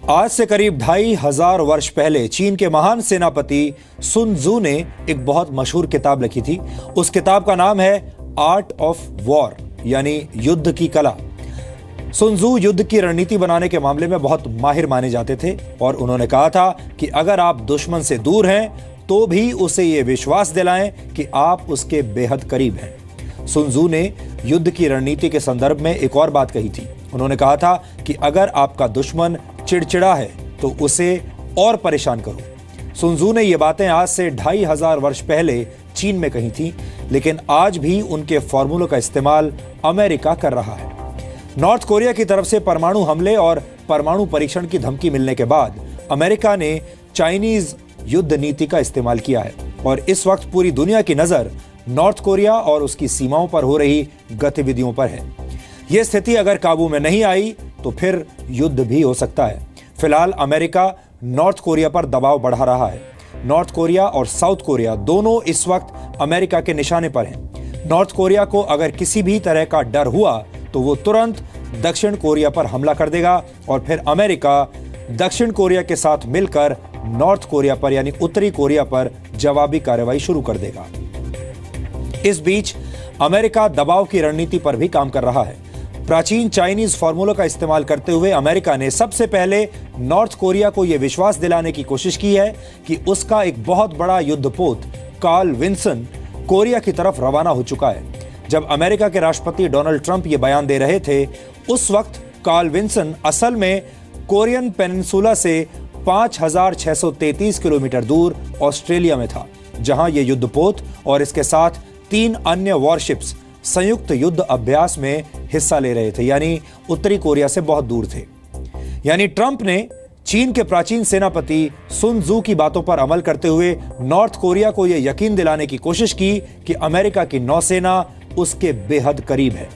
आज से करीब 2500 वर्ष पहले चीन के महान सेनापति सुन त्सू ने एक बहुत मशहूर किताब लिखी थी। उस किताब का नाम है आर्ट ऑफ वॉर, यानी युद्ध की कला। सुन त्सू युद्ध की रणनीति बनाने के मामले में बहुत माहिर माने जाते थे और उन्होंने कहा था कि अगर आप दुश्मन से दूर हैं तो भी उसे यह विश्वास दिलाएं कि आप उसके बेहद करीब हैं। सुन त्सू ने युद्ध की रणनीति के संदर्भ में एक और बात कही थी। उन्होंने कहा था कि अगर आपका दुश्मन चिड़चिड़ा है तो उसे और परेशान करो। सुन त्सू ने ये बातें आज से 2500 वर्ष पहले चीन में कही थी, लेकिन आज भी उनके फॉर्मूलों का इस्तेमाल अमेरिका कर रहा है। नॉर्थ कोरिया की तरफ से परमाणु हमले और परमाणु परीक्षण की धमकी मिलने के बाद अमेरिका ने चाइनीज युद्ध नीति का इस्तेमाल किया है और इस वक्त पूरी दुनिया की नजर नॉर्थ कोरिया और उसकी सीमाओं पर हो रही गतिविधियों पर है। यह स्थिति अगर काबू में नहीं आई तो फिर युद्ध भी हो सकता है। फिलहाल अमेरिका नॉर्थ कोरिया पर दबाव बढ़ा रहा है। नॉर्थ कोरिया और साउथ कोरिया दोनों इस वक्त अमेरिका के निशाने पर हैं। नॉर्थ कोरिया को अगर किसी भी तरह का डर हुआ तो वो तुरंत दक्षिण कोरिया पर हमला कर देगा और फिर अमेरिका दक्षिण कोरिया के साथ मिलकर नॉर्थ कोरिया पर यानी उत्तरी कोरिया पर जवाबी कार्रवाई शुरू कर देगा। इस बीच अमेरिका दबाव की रणनीति पर भी काम कर रहा है। प्राचीन चाइनीज फॉर्मूलों का इस्तेमाल करते हुए अमेरिका ने सबसे पहले नॉर्थ कोरिया को यह विश्वास दिलाने की कोशिश की है कि उसका एक बहुत बड़ा युद्धपोत कार्ल विन्सन कोरिया की तरफ रवाना हो चुका है। जब अमेरिका के राष्ट्रपति डोनाल्ड ट्रंप ये बयान दे रहे थे, उस वक्त कार्ल विन्सन असल में कोरियन पेनिनसुला से 5633 किलोमीटर दूर ऑस्ट्रेलिया में था, जहां यह युद्धपोत और इसके साथ 3 अन्य वॉरशिप्स संयुक्त युद्ध अभ्यास में हिस्सा ले रहे थे, यानी उत्तरी कोरिया से बहुत दूर थे। यानी ट्रंप ने चीन के प्राचीन सेनापति सुन त्सू की बातों पर अमल करते हुए नॉर्थ कोरिया को यह यकीन दिलाने की कोशिश की कि अमेरिका की नौसेना उसके बेहद करीब है।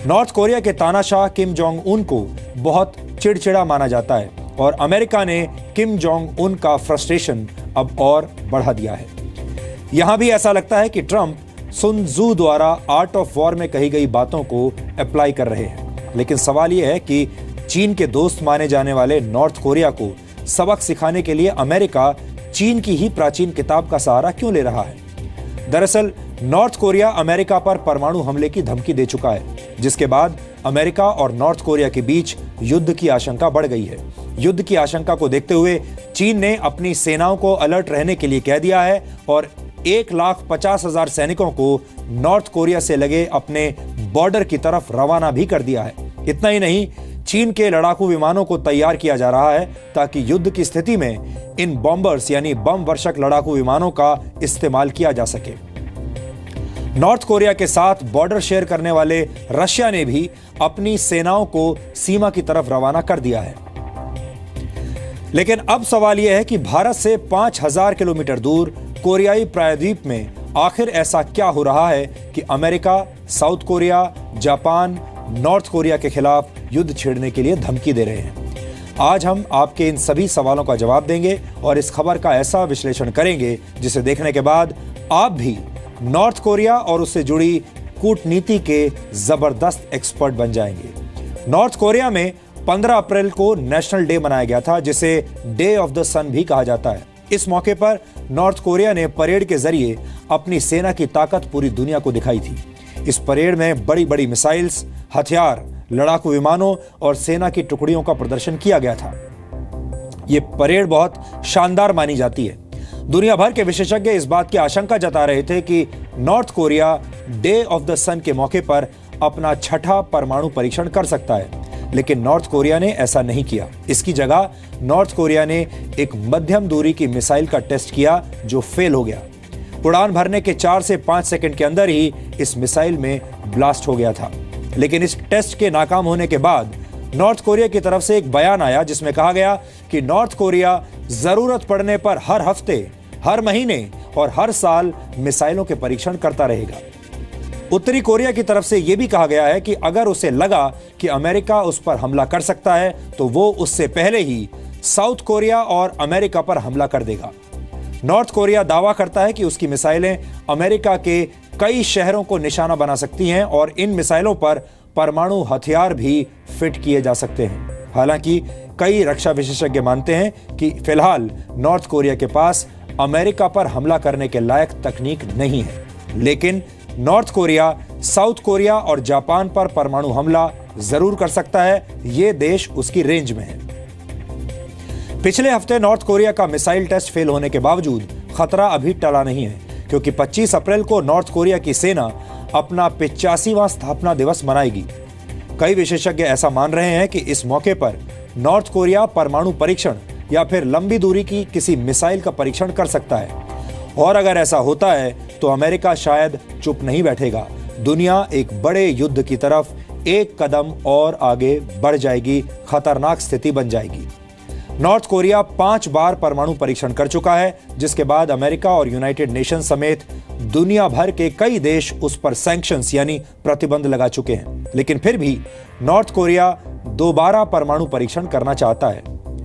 नॉर्थ कोरिया के तानाशाह किम जोंग उन को बहुत चिड़चिड़ा माना जाता है और अमेरिका ने किम जोंग उन का फ्रस्ट्रेशन अब और बढ़ा दिया है। यहां भी ऐसा लगता है कि ट्रंप सुन त्सू द्वारा आर्ट ऑफ वॉर में कही गई बातों को अप्लाई कर रहे हैं। लेकिन सवाल यह है कि चीन के दोस्त माने जाने वाले नॉर्थ कोरिया को सबक सिखाने के लिए अमेरिका चीन की ही प्राचीन किताब का सहारा क्यों ले रहा है? दरअसल नॉर्थ कोरिया अमेरिका पर परमाणु हमले की धमकी दे चुका है, जिसके बाद अमेरिका और नॉर्थ कोरिया के बीच युद्ध की आशंका बढ़ गई है। युद्ध की आशंका को देखते हुए चीन ने अपनी सेनाओं को अलर्ट रहने के लिए कह दिया है और 1,50,000 सैनिकों को नॉर्थ कोरिया से लगे अपने बॉर्डर की तरफ रवाना भी कर दिया है। इतना ही नहीं, चीन के लड़ाकू विमानों को तैयार किया जा रहा है ताकि युद्ध की स्थिति में इन बॉम्बर्स यानी बम वर्षक लड़ाकू विमानों का इस्तेमाल किया जा सके। नॉर्थ कोरिया के साथ बॉर्डर शेयर करने वाले रशिया ने भी अपनी सेनाओं को सीमा की तरफ रवाना कर दिया है। लेकिन अब सवाल यह है कि भारत से 5000 किलोमीटर दूर कोरियाई प्रायद्वीप में आखिर ऐसा क्या हो रहा है कि America, south Korea, Japan, north Korea के खिलाफ युद्ध छेड़ने के लिए धमकी दे रहे हैं। आज हम आपके इन सभी सवालों का जवाब देंगे और इस खबर का ऐसा विश्लेषण करेंगे जिसे देखने के बाद आप भी नॉर्थ कोरिया और उससे जुड़ी कूटनीति के जबरदस्त एक्सपर्ट बन जाएंगे। नॉर्थ कोरिया में 15 अप्रैल को नेशनल डे मनाया गया था, जिसे डे ऑफ द सन भी कहा जाता है। इस मौके पर नॉर्थ कोरिया ने परेड के जरिए अपनी सेना की ताकत पूरी दुनिया को दिखाई थी। इस परेड में बड़ी बड़ी मिसाइल्स, हथियार, लड़ाकू विमानों और सेना की टुकड़ियों का प्रदर्शन किया गया था। यह परेड बहुत शानदार मानी जाती है। दुनिया भर के विशेषज्ञ इस बात की आशंका जता रहे थे कि North Korea day of the sun के मौके पर अपना छठा परमाणु परीक्षण कर सकता है, लेकिन नॉर्थ कोरिया ने ऐसा नहीं किया। इसकी जगह नॉर्थ कोरिया ने एक मध्यम दूरी की मिसाइल का टेस्ट किया जो फेल हो गया। उड़ान भरने के 4 से 5 सेकंड के अंदर ही इस मिसाइल में ब्लास्ट हो गया था। लेकिन इस टेस्ट के नाकाम होने के बाद नॉर्थ कोरिया की तरफ से एक बयान आया जिसमें कहा गया कि नॉर्थ कोरिया जरूरत पड़ने पर हर हफ्ते, हर महीने और हर साल मिसाइलों के परीक्षण करता रहेगा। उत्तरी कोरिया की तरफ से यह भी कहा गया है कि अगर उसे लगा कि अमेरिका उस पर हमला कर सकता है तो वो उससे पहले ही साउथ कोरिया और अमेरिका पर हमला कर देगा। नॉर्थ कोरिया दावा करता है कि उसकी मिसाइलें अमेरिका के कई शहरों को निशाना बना सकती हैं और इन मिसाइलों पर परमाणु हथियार भी फिट किए जा सकते हैं। हालांकि कई रक्षा विशेषज्ञ मानते हैं कि फिलहाल नॉर्थ कोरिया के पास अमेरिका पर हमला करने के लायक तकनीक नहीं है, लेकिन नॉर्थ कोरिया साउथ कोरिया और जापान पर परमाणु हमला जरूर कर सकता है। यह देश उसकी रेंज में है। पिछले हफ्ते नॉर्थ कोरिया का मिसाइल टेस्ट फेल होने के बावजूद खतरा अभी टला नहीं है, क्योंकि 25 अप्रैल को नॉर्थ कोरिया की सेना अपना 85वां स्थापना दिवस मनाएगी। कई विशेषज्ञ ऐसा मान रहे हैं कि इस मौके पर नॉर्थ कोरिया परमाणु परीक्षण या फिर लंबी दूरी की किसी मिसाइल का परीक्षण कर सकता है, और अगर ऐसा होता है तो अमेरिका शायद चुप नहीं बैठेगा। दुनिया एक बड़े युद्ध की तरफ एक कदम और आगे बढ़ जाएगी, खतरनाक स्थिति बन जाएगी। नॉर्थ कोरिया 5 बार परमाणु परीक्षण कर चुका है, जिसके बाद अमेरिका और यूनाइटेड नेशन समेत दुनिया भर के कई देश उस पर सैंक्शंस यानी प्रतिबंध लगा चुके हैं। लेकिन फिर भी नॉर्थ कोरिया दोबारा परमाणु परीक्षण करना चाहता है।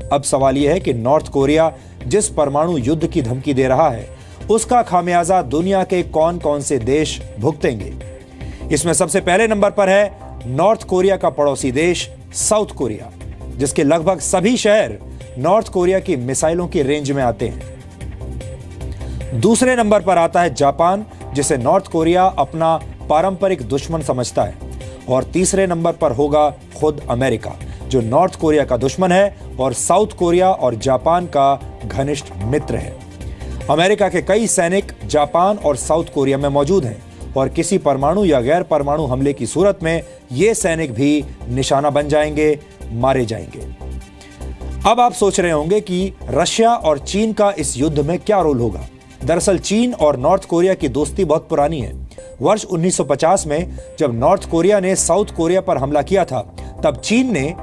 अब सवाल यह है कि नॉर्थ कोरिया जिस परमाणु युद्ध की धमकी दे रहा है, उसका खामियाजा दुनिया के कौन कौन से देश भुगतेंगे। इसमें सबसे पहले नंबर पर है नॉर्थ कोरिया का पड़ोसी देश साउथ कोरिया, जिसके लगभग सभी शहर नॉर्थ कोरिया की मिसाइलों की रेंज में आते हैं। दूसरे नंबर पर आता है जापान, जिसे नॉर्थ कोरिया अपना पारंपरिक दुश्मन समझता है। और तीसरे नंबर पर होगा खुद अमेरिका, जो नॉर्थ कोरिया का दुश्मन है और साउथ कोरिया और जापान का घनिष्ठ मित्र है। अमेरिका के कई सैनिक जापान और साउथ कोरिया में मौजूद हैं, और किसी परमाणु या गैर परमाणु हमले की सूरत में ये सैनिक भी निशाना बन जाएंगे, मारे जाएंगे। अब आप सोच रहे होंगे कि रशिया और चीन का इस युद्ध में क्या रोल होगा। दरअसल चीन और नॉर्थ कोरिया की दोस्ती बहुत पुरानी है। वर्ष 1950 में जब नॉर्थ कोरिया ने साउथ कोरिया पर हमला किया था, तब चीन ने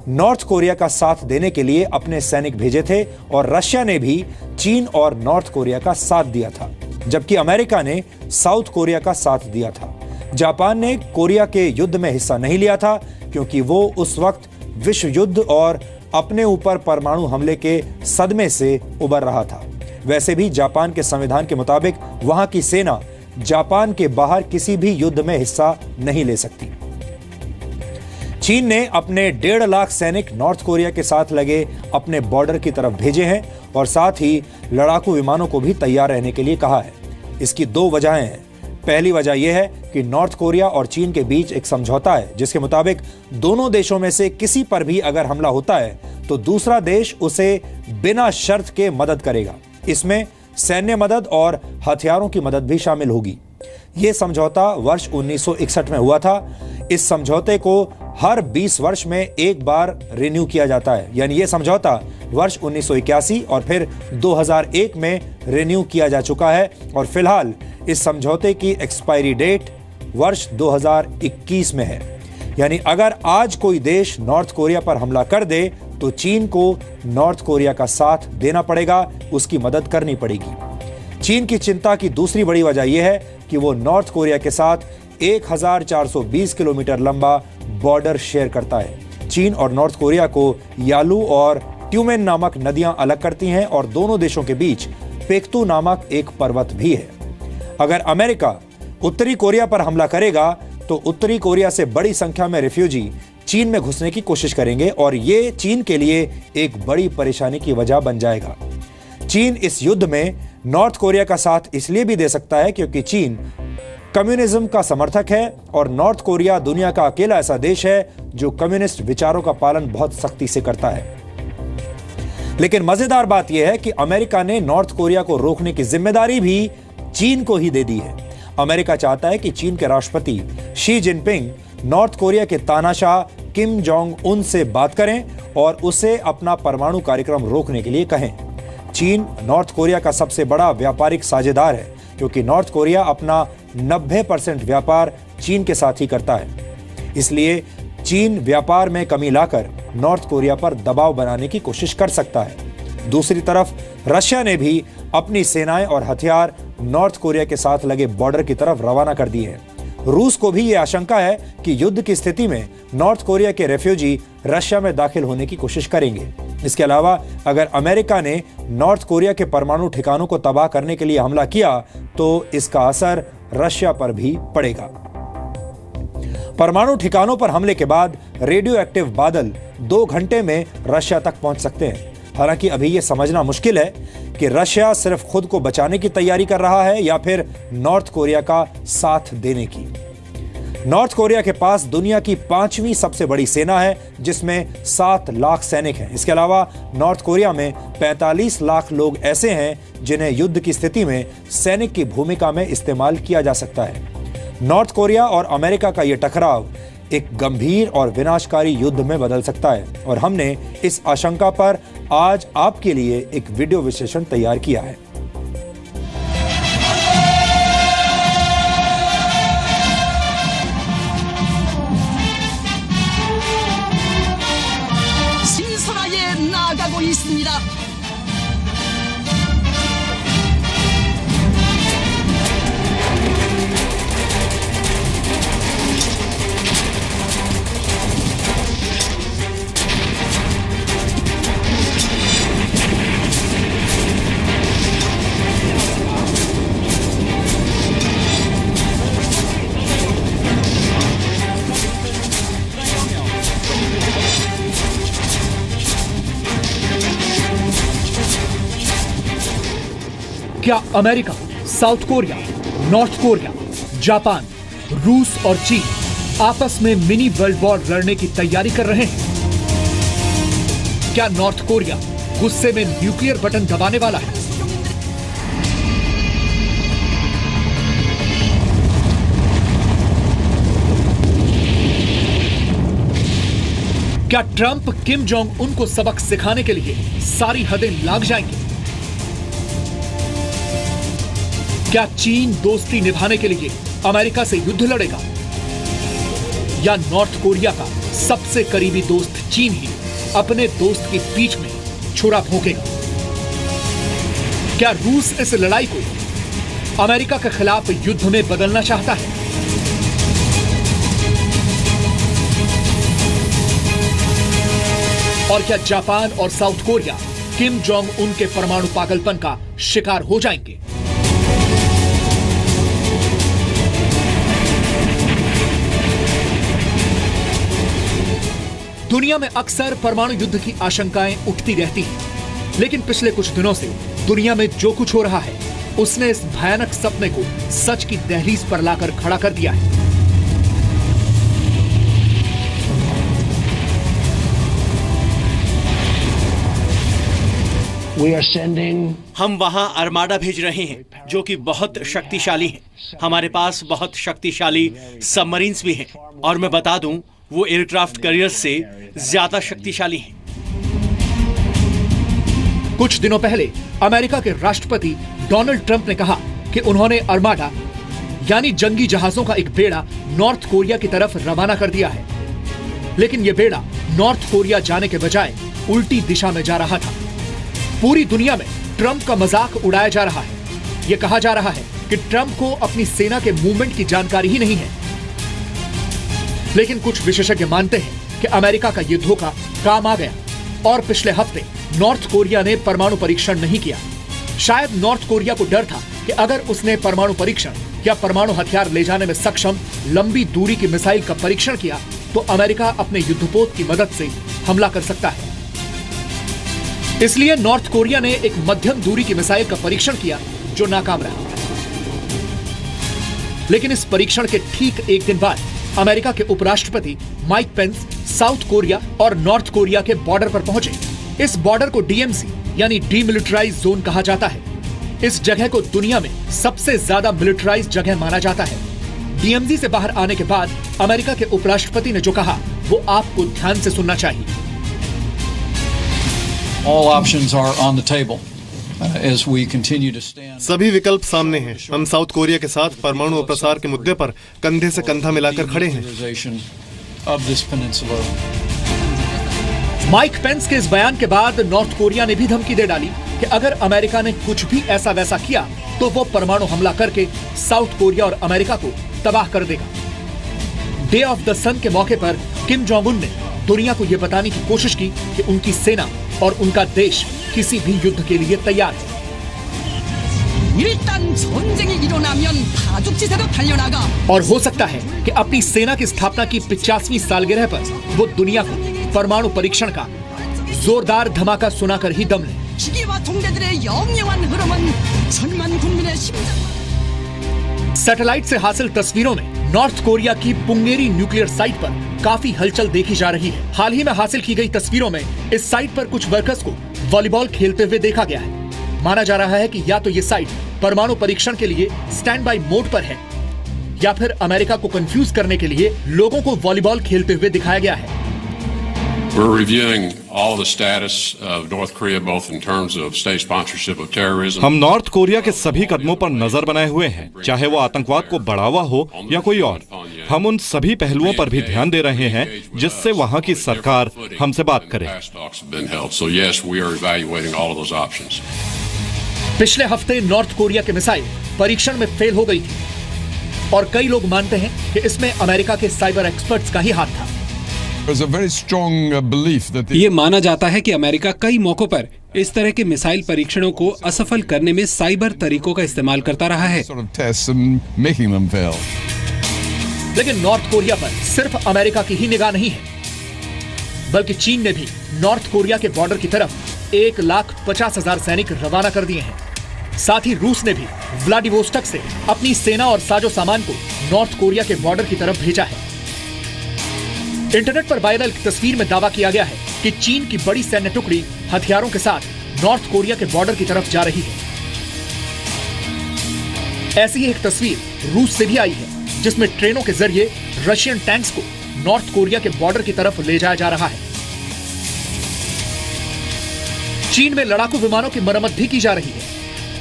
नॉर्थ कोरिया का साथ देने के लिए अपने सैनिक भेजे थे, और रशिया ने भी चीन और नॉर्थ कोरिया का साथ दिया था, जबकि अमेरिका ने साउथ कोरिया का साथ दिया था। जापान ने कोरिया के युद्ध में हिस्सा नहीं लिया था, क्योंकि वो उस वक्त विश्व युद्ध और अपने ऊपर परमाणु हमले के सदमे से उबर रहा था। वैसे भी जापान के संविधान के मुताबिक वहां की सेना जापान के बाहर किसी भी युद्ध में हिस्सा नहीं ले सकती। चीन ने अपने 1.5 लाख सैनिक नॉर्थ कोरिया के साथ लगे अपने बॉर्डर की तरफ भेजे हैं, और साथ ही लड़ाकू विमानों को भी तैयार रहने के लिए कहा है। इसकी 2 वजहें हैं। पहली वजह यह है कि नॉर्थ कोरिया और चीन के बीच एक समझौता है, जिसके मुताबिक दोनों देशों में से किसी पर भी अगर हमला होता है तो दूसरा देश उसे बिना शर्त के मदद करेगा। इसमें सैन्य मदद और हथियारों की मदद भी शामिल होगी। यह समझौता वर्ष 1961 में हुआ था। इस समझौते को हर 20 वर्ष में एक बार रिन्यू किया जाता है, यानी यह समझौता वर्ष 1981 और फिर 2001 में रिन्यू किया जा चुका है, और फिलहाल इस समझौते की एक्सपायरी डेट वर्ष 2021 में है। यानी अगर आज कोई देश नॉर्थ कोरिया पर हमला कर दे तो चीन को नॉर्थ कोरिया का साथ देना पड़ेगा, उसकी मदद करनी पड़ेगी। चीन की चिंता की दूसरी बड़ी वजह यह है कि वो नॉर्थ कोरिया के साथ 1420 किलोमीटर लंबा बॉर्डर शेयर करता है। चीन और नॉर्थ कोरिया को यालू और ट्यूमेन नामक नदियां अलग करती हैं, और दोनों देशों के बीच पेक्तू नामक एक पर्वत भी है। अगर अमेरिका उत्तरी कोरिया पर हमला करेगा तो उत्तरी कोरिया से बड़ी संख्या में रिफ्यूजी चीन में घुसने की कोशिश करेंगे, और ये चीन के लिए एक बड़ी परेशानी की वजह बन जाएगा। चीन इस युद्ध में नॉर्थ कोरिया का साथ इसलिए भी दे सकता है क्योंकि चीन कम्युनिज्म का समर्थक है, और नॉर्थ कोरिया दुनिया का अकेला ऐसा देश है जो कम्युनिस्ट विचारों का पालन बहुत सख्ती से करता है। लेकिन मजेदार बात यह है कि अमेरिका ने नॉर्थ कोरिया को रोकने की जिम्मेदारी भी चीन को ही दे दी है। अमेरिका चाहता है कि चीन के राष्ट्रपति शी जिनपिंग नॉर्थ कोरिया के तानाशाह किम जोंग उन से बात करें और उसे अपना परमाणु कार्यक्रम रोकने के लिए कहें। चीन नॉर्थ कोरिया का सबसे बड़ा व्यापारिक साझेदार है, क्योंकि नॉर्थ कोरिया अपना 90% व्यापार चीन के साथ ही करता है। इसलिए चीन व्यापार में कमी लाकर नॉर्थ कोरिया पर दबाव बनाने की कोशिश कर सकता है। दूसरी तरफ रशिया ने भी अपनी सेनाएं और हथियार नॉर्थ कोरिया के साथ लगे बॉर्डर की तरफ रवाना कर दिए हैं। रूस को भी यह आशंका है कि युद्ध की स्थिति में नॉर्थ कोरिया के रेफ्यूजी रशिया में दाखिल होने की कोशिश करेंगे। इसके अलावा अगर अमेरिका ने नॉर्थ कोरिया के परमाणु ठिकानों को तबाह करने के लिए हमला किया तो इसका असर रशिया पर भी पड़ेगा। परमाणु ठिकानों पर हमले के बाद रेडियो एक्टिव बादल 2 घंटे में रशिया तक पहुंच सकते हैं। हालांकि अभी यह समझना मुश्किल है कि रशिया सिर्फ खुद को बचाने की तैयारी कर रहा है या फिर नॉर्थ कोरिया का साथ देने की। नॉर्थ कोरिया के पास दुनिया की 5वीं सबसे बड़ी सेना है, जिसमें 7 लाख सैनिक हैं। इसके अलावा नॉर्थ कोरिया में 45 लाख लोग ऐसे हैं जिन्हें युद्ध की स्थिति में सैनिक की भूमिका में इस्तेमाल किया जा सकता है। नॉर्थ कोरिया और अमेरिका का यह टकराव एक गंभीर और विनाशकारी युद्ध में बदल सकता है और हमने इस आशंका पर आज आपके लिए एक वीडियो विश्लेषण तैयार किया है। क्या America, south Korea, north Korea, Japan, रूस और चीन आपस में मिनी वर्ल्ड वॉर लड़ने की तैयारी कर रहे हैं? क्या नॉर्थ कोरिया गुस्से में न्यूक्लियर बटन दबाने वाला है? क्या ट्रंप किम जोंग उन को सबक सिखाने के लिए सारी हदें लांघ जाएंगे? क्या चीन दोस्ती निभाने के लिए अमेरिका से युद्ध लड़ेगा? या नॉर्थ कोरिया का सबसे करीबी दोस्त चीन ही अपने दोस्त की पीठ में छुरा भोंकेगा? क्या रूस इस लड़ाई को अमेरिका के खिलाफ युद्ध में बदलना चाहता है? और क्या जापान और south Korea Kim Jong Un के परमाणु पागलपन का शिकार हो जाएंगे? दुनिया में अक्सर परमाणु युद्ध की आशंकाएं उठती रहती हैं, लेकिन पिछले कुछ दिनों से दुनिया में जो कुछ हो रहा है उसने इस भयानक सपने को सच की दहलीज पर लाकर खड़ा कर दिया है। हम वहां आर्माडा भेज रहे हैं जो कि बहुत शक्तिशाली हैं। हमारे पास बहुत शक्तिशाली सबमरीन्स भी हैं और मैं बता दूं वो एयरक्राफ्ट कैरियर्स से ज्यादा शक्तिशाली हैं। कुछ दिनों पहले अमेरिका के राष्ट्रपति डोनाल्ड ट्रंप ने कहा कि उन्होंने आर्माडा यानी जंगी जहाजों का एक बेड़ा नॉर्थ कोरिया की तरफ रवाना कर दिया है, लेकिन यह बेड़ा नॉर्थ कोरिया जाने के बजाय उल्टी दिशा में जा रहा था। पूरी दुनिया में ट्रंप का मजाक उड़ाया जा रहा है। यह कहा जा रहा है कि ट्रंप को अपनी सेना के मूवमेंट की जानकारी ही नहीं है। लेकिन कुछ विशेषज्ञ मानते हैं कि अमेरिका का ये धोखा काम आ गया और पिछले हफ्ते नॉर्थ कोरिया ने परमाणु परीक्षण नहीं किया। शायद नॉर्थ कोरिया को डर था कि अगर उसने परमाणु परीक्षण या परमाणु हथियार ले जाने में सक्षम लंबी दूरी की मिसाइल का परीक्षण किया तो अमेरिका अपने युद्धपोत की मदद से हमला कर सकता है। इसलिए नॉर्थ कोरिया ने एक मध्यम दूरी की मिसाइल का परीक्षण किया जो नाकाम रहा। लेकिन इस परीक्षण के ठीक एक दिन बाद अमेरिका के उपराष्ट्रपति माइक पेंस साउथ कोरिया और नॉर्थ कोरिया के बॉर्डर पर पहुंचे। इस बॉर्डर को डीएमसी यानी डीमिलिटराइज्ड जोन कहा जाता है। इस जगह को दुनिया में सबसे ज्यादा मिलिटराइज्ड जगह माना जाता है। डीएमसी से बाहर आने के बाद अमेरिका के उपराष्ट्रपति ने जो कहा वो आपको ध्यान से सुनना चाहिए। All options are on the table as we continue to stand. सभी विकल्प सामने हैं। हम साउथ कोरिया के साथ परमाणु और प्रसार के मुद्दे पर कंधे से कंधा मिलाकर खड़े हैं। Of this peninsula. Mike Pence के इस बयान के बाद नॉर्थ कोरिया ने भी धमकी दे डाली कि अगर अमेरिका ने कुछ भी ऐसा वैसा किया तो वो परमाणु हमला करके साउथ कोरिया और अमेरिका को तबाह कर देगा। डे ऑफ द सन के मौके पर किम जोंग उन ने दुनिया को यह बताने की कोशिश की कि उनकी सेना और उनका देश किसी भी युद्ध के लिए तैयार है। 일단 전쟁이 일어나면 파죽지세로 달려나가. और हो सकता है कि अपनी सेना की स्थापना की 85वीं सालगिरह पर वो दुनिया को परमाणु परीक्षण का जोरदार धमाका सुनाकर ही दम ले। 기계와 동대들의 영영한 흐름은 천만 국민의 심장. सैटेलाइट से हासिल तस्वीरों में नॉर्थ कोरिया की पुंगेरी न्यूक्लियर साइट पर काफी हलचल देखी जा रही है। हाल ही में हासिल की गई तस्वीरों में इस साइट पर कुछ वर्कर्स को वॉलीबॉल खेलते हुए देखा गया है। माना जा रहा है कि या तो ये साइट परमाणु परीक्षण के लिए स्टैंड बाय मोड पर है या फिर अमेरिका को कंफ्यूज करने के लिए लोगों को वॉलीबॉल खेलते हुए दिखाया गया है। We're reviewing all the status of North Korea, both in terms of state sponsorship of terrorism. हम नॉर्थ कोरिया के सभी कदमों पर नजर बनाए हुए हैं, चाहे वो आतंकवाद को बढ़ावा हो या कोई और। हम उन सभी पहलुओं पर भी ध्यान दे रहे हैं जिससे वहां की सरकार हमसे बात करे। So yes, we are evaluating all of those options. पिछले हफ्ते नॉर्थ कोरिया की मिसाइल परीक्षण में फेल हो गई थी और कई लोग मानते हैं कि इसमें अमेरिका के साइबर एक्सपर्ट्स का ही हाथ था। ये माना जाता है कि अमेरिका कई मौकों पर इस तरह के मिसाइल परीक्षणों को असफल करने में साइबर तरीकों का इस्तेमाल करता रहा है। लेकिन नॉर्थ कोरिया पर सिर्फ अमेरिका की ही निगाह नहीं है, बल्कि चीन ने भी नॉर्थ कोरिया के बॉर्डर की तरफ 1,50,000 सैनिक रवाना कर दिए हैं। साथ ही रूस ने भी व्लादिवोस्टॉक से अपनी सेना और साजो सामान को नॉर्थ कोरिया के बॉर्डर की तरफ भेजा है। इंटरनेट पर वायरल तस्वीर में दावा किया गया है कि चीन की बड़ी सैन्य टुकड़ी हथियारों के साथ नॉर्थ कोरिया के बॉर्डर की तरफ जा रही है। ऐसी ही एक तस्वीर रूस से भी आई है, जिसमें ट्रेनों के जरिए रशियन टैंक्स को नॉर्थ कोरिया के बॉर्डर की तरफ ले जाया जा रहा है। चीन में लड़ाकू विमानों की मरम्मत भी की जा रही है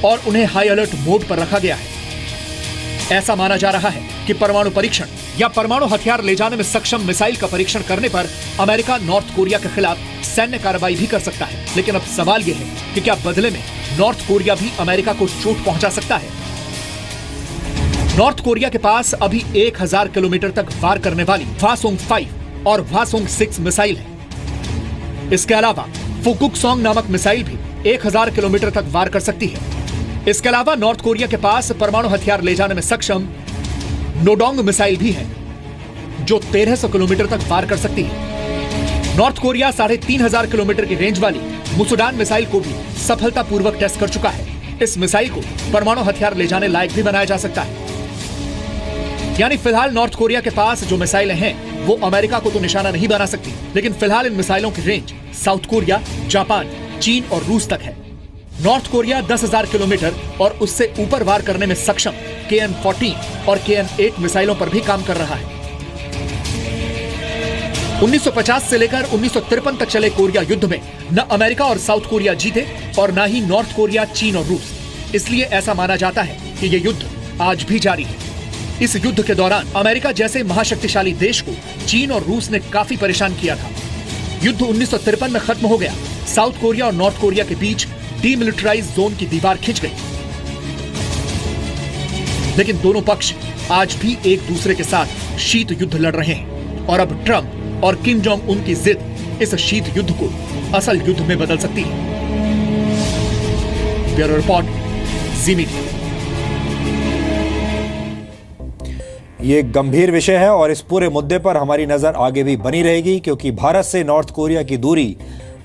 और उन्हें हाई अलर्ट मोड पर रखा गया है। ऐसा माना जा रहा है कि परमाणु परीक्षण या परमाणु हथियार ले जाने में सक्षम मिसाइल का परीक्षण करने पर अमेरिका नॉर्थ कोरिया के खिलाफ सैन्य कार्रवाई भी कर सकता है। लेकिन अब सवाल यह है कि क्या बदले में नॉर्थ कोरिया भी अमेरिका को चोट पहुंचा सकता है? नॉर्थ कोरिया के पास अभी 1000 किलोमीटर तक वार करने वाली हवासोंग 5 और हवासोंग 6 मिसाइल है। इसके अलावा फुकुकसोंग नामक मिसाइल भी 1000 किलोमीटर तक वार कर सकती है। इसके अलावा नॉर्थ कोरिया के पास परमाणु हथियार ले जाने में सक्षम नोडोंग मिसाइल भी है, जो 1300 किलोमीटर तक वार कर सकती है। नॉर्थ कोरिया 3500 किलोमीटर की रेंज वाली मुसुडान मिसाइल को भी सफलतापूर्वक टेस्ट कर चुका है। इस मिसाइल को परमाणु हथियार ले जाने लायक भी बनाया जा सकता है। यानी फिलहाल नॉर्थ कोरिया के पास जो मिसाइलें हैं वो अमेरिका को तो निशाना नहीं बना सकती, लेकिन फिलहाल इन मिसाइलों की रेंज साउथ कोरिया, जापान, चीन और रूस तक है। नॉर्थ कोरिया 10,000 किलोमीटर और उससे ऊपर वार करने में सक्षम KN-14 और KN-8 मिसाइलों पर भी काम कर रहा है। 1950 से लेकर 1953 तक चले कोरिया युद्ध में न अमेरिका और साउथ कोरिया जीते और न ही नॉर्थ कोरिया, चीन और रूस। इसलिए ऐसा माना जाता है कि यह युद्ध आज भी जारी है। इस युद्ध के दौरान अमेरिका जैसे महाशक्तिशाली देश को चीन और रूस ने काफी परेशान किया था। युद्ध 1953 में खत्म हो गया। साउथ कोरिया और नॉर्थ कोरिया के बीच डीमिलिटराइज जोन की दीवार खिंच गई, लेकिन दोनों पक्ष आज भी एक दूसरे के साथ शीत युद्ध लड़ रहे हैं और अब ट्रंप और किम जोंग उन की जिद इस शीत युद्ध को असल युद्ध में बदल सकती है। ब्यूरो रिपोर्ट, जी मीडिया। ये एक गंभीर विषय है और इस पूरे मुद्दे पर हमारी नजर आगे भी बनी रहेगी, क्योंकि भारत से नॉर्थ कोरिया की दूरी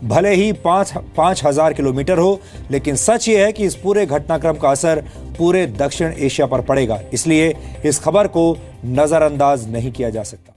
भले ही 5,000 किलोमीटर हो, लेकिन सच ये है कि इस पूरे घटनाक्रम का असर पूरे दक्षिण एशिया पर पड़ेगा। इसलिए इस खबर को नजरअंदाज नहीं किया जा सकता।